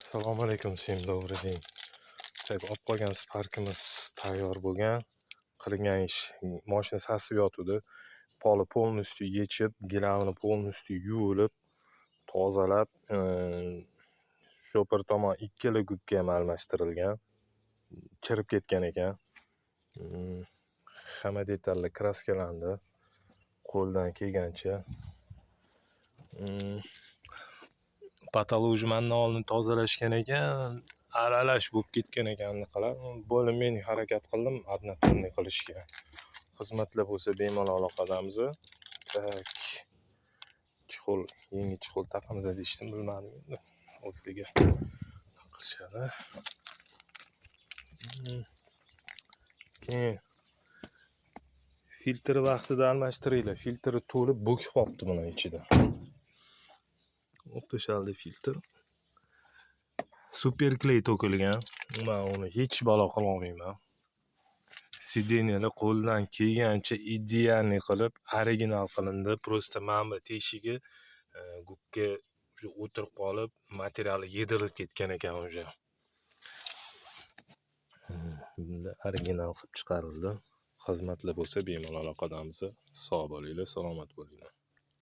Assalomu alaykum, всем добрый день. Olib qolgan Sparkimiz tayyor bo'lgan. Qilgan ish, mashina sasib yotuvdi. Poli полностью yechib, gilamini полностью yuvilib, tozalab, shopir tomon ikkala gubka ham almashtirilgan. Chirib ketgan ekan. Hamma detallar kraskalandi. Qo'ldan kelgancha. Patolojmanni oldin tozalashgan ekan, aralash bo'lib ketgan ekanliqlar. Bo'lib men harakat qildim однотонный qilishga. Xizmatlar bo'lsa bemalol aloqadamiz. Tak. Chixol, yangi chixol taqamiz deyishdim, bilmadim endi. O'ziga taqishadi. Keyin filtr vaqtida almashtiringlar. Filtri to'lib bo'kib qolibdi buni ichida. O'tishali filtr. Super kley to'kilgan. Men uni hech balo qila olmayman. Sideniyalar qo'ldan kelgancha idealniy qilib, original qilindi. Prosta mana bu teshigi gubga o'tirib qolib, materiali yedirilib ketgan ekan o'sha. Bunda original qilib chiqarildi. Xizmatlar bo'lsa bemalol aloqadamiz. Sog' bo'linglar, salomat bo'linglar.